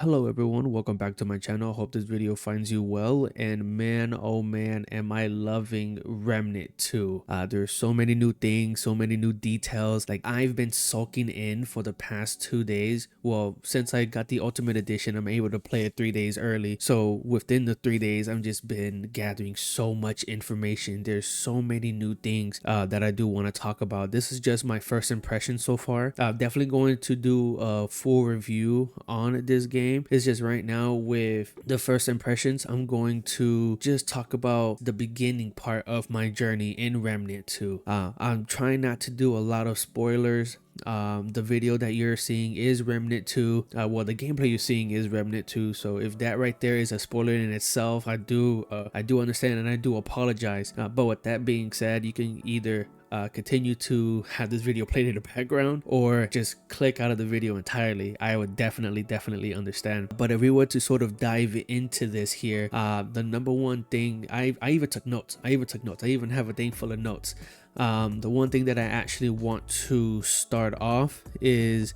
Hello everyone, welcome back to my channel. Hope this video finds you well, and man oh man am I loving Remnant 2. There's so many new things, so many new details. Like, I've been soaking in for the past 2 days. Well, since I got the Ultimate Edition, I'm able to play it 3 days early, so within the 3 days I've just been gathering so much information. There's so many new things that I do want to talk about. This is just my first impression so far. I'm definitely going to do a full review on this game. It's just right now with the first impressions, I'm going to just talk about the beginning part of my journey in Remnant 2. I'm trying not to do a lot of spoilers. The video that you're seeing is Remnant 2. Well, the gameplay you're seeing is Remnant 2. So if that right there is a spoiler in itself, I do understand and I do apologize. But with that being said, you can either continue to have this video played in the background or just click out of the video entirely. I would definitely understand. But if we were to sort of dive into this here, the number one thing, I even took notes. I even have a thing full of notes. The one thing that I actually want to start off is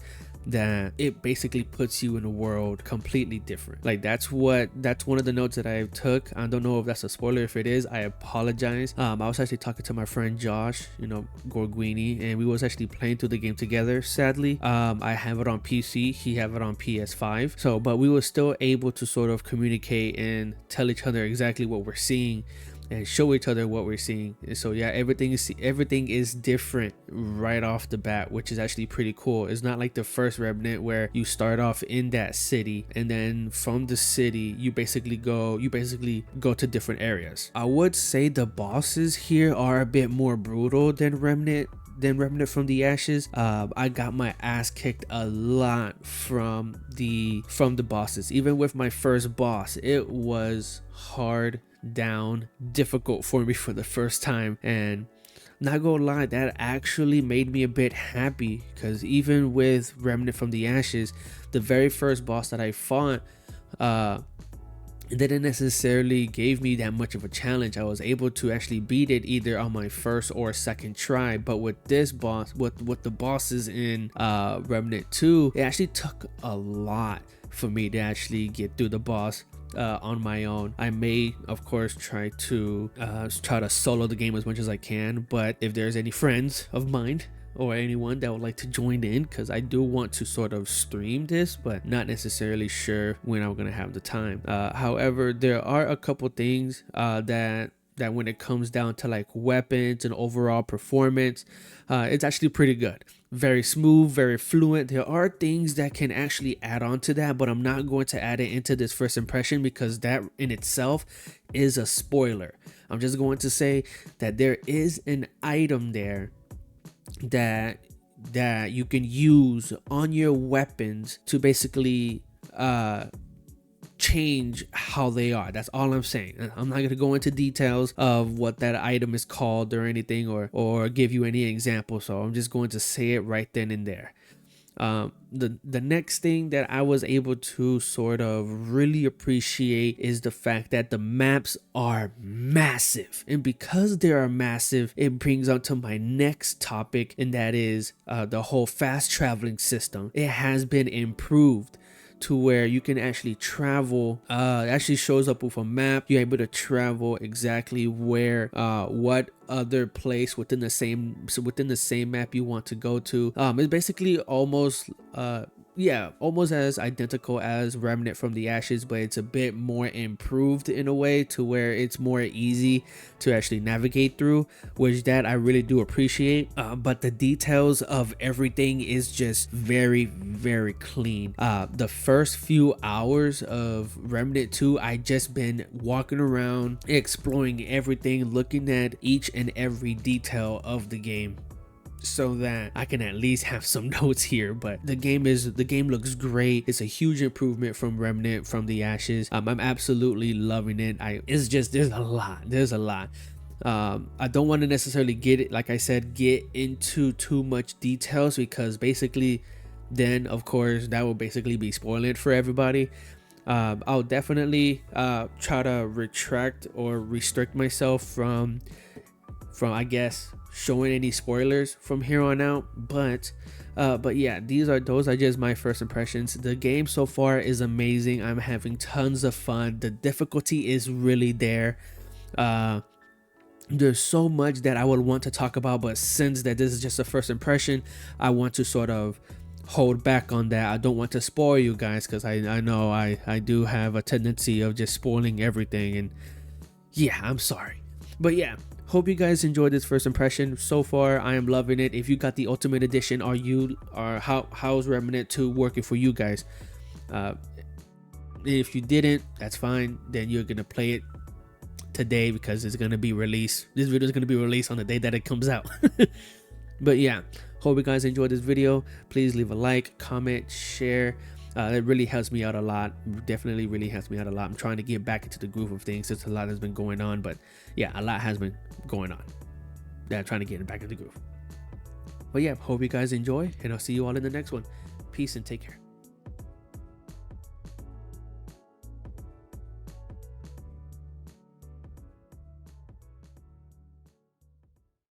that it basically puts you in a world completely different. Like, that's one of the notes that I took. I don't know if that's a spoiler. If it is, I apologize. I was actually talking to my friend Josh, Gorguini, and we was actually playing through the game together. Sadly, I have it on PC, he have it on PS5, so but we were still able to sort of communicate and tell each other exactly what we're seeing and show each other what we're seeing. And so yeah, everything is different right off the bat, which is actually pretty cool. It's not like the first Remnant where you start off in that city and then from the city you basically go to different areas. I would say the bosses here are a bit more brutal than Remnant from the Ashes. I got my ass kicked a lot from the bosses. Even with my first boss, it was hard down, difficult for me for the first time, and not gonna lie, that actually made me a bit happy, because even with Remnant from the Ashes, the very first boss that I fought, it didn't necessarily give me that much of a challenge. I was able to actually beat it either on my first or second try. But with this boss, with the bosses in Remnant 2, it actually took a lot for me to actually get through the boss on my own. I may of course try to solo the game as much as I can, but if there's any friends of mine or anyone that would like to join in, because I do want to sort of stream this, but not necessarily sure when I'm gonna have the time. However, there are a couple things that when it comes down to like weapons and overall performance, it's actually pretty good. Very smooth, very fluent. There are things that can actually add on to that, but I'm not going to add it into this first impression because that in itself is a spoiler. I'm just going to say that there is an item there that you can use on your weapons to basically change how they are. That's all I'm saying. I'm not going to go into details of what that item is called or anything, or give you any example, so I'm just going to say it right then and there. The next thing that I was able to sort of really appreciate is the fact that the maps are massive, and because they are massive, it brings on to my next topic, and that is the whole fast traveling system. It has been improved to where you can actually travel. It actually shows up with a map. You're able to travel exactly where what other place within the same map you want to go to. It's basically almost almost as identical as Remnant from the Ashes, but it's a bit more improved in a way to where it's more easy to actually navigate through, which that I really do appreciate. But the details of everything is just very clean. The first few hours of Remnant 2, I just been walking around, exploring everything, looking at each and every detail of the game, so that I can at least have some notes here. But the game looks great. It's a huge improvement from Remnant from the Ashes. I'm absolutely loving it. There's a lot. I don't want to necessarily get into too much details, because basically then of course that will basically be spoiling it for everybody. I'll definitely try to retract or restrict myself from I guess showing any spoilers from here on out, but yeah, those are just my first impressions. The game so far is amazing. I'm having tons of fun. The difficulty is really there. There's so much that I would want to talk about, but since that this is just a first impression, I want to sort of hold back on that. I don't want to spoil you guys, because I know I do have a tendency of just spoiling everything, and yeah, I'm sorry. But yeah, hope you guys enjoyed this first impression. So far I am loving it. If you got the Ultimate Edition, how's Remnant 2 working for you guys? If you didn't, that's fine. Then you're gonna play it today, because it's gonna be released. This video is gonna be released on the day that it comes out. But yeah, hope you guys enjoyed this video. Please leave a like, comment, share. It really helps me out a lot. Definitely really helps me out a lot. I'm trying to get back into the groove of things since a lot has been going on, but yeah, a lot has been going on. Yeah, trying to get back into the groove. But yeah, hope you guys enjoy, and I'll see you all in the next one. Peace and take care.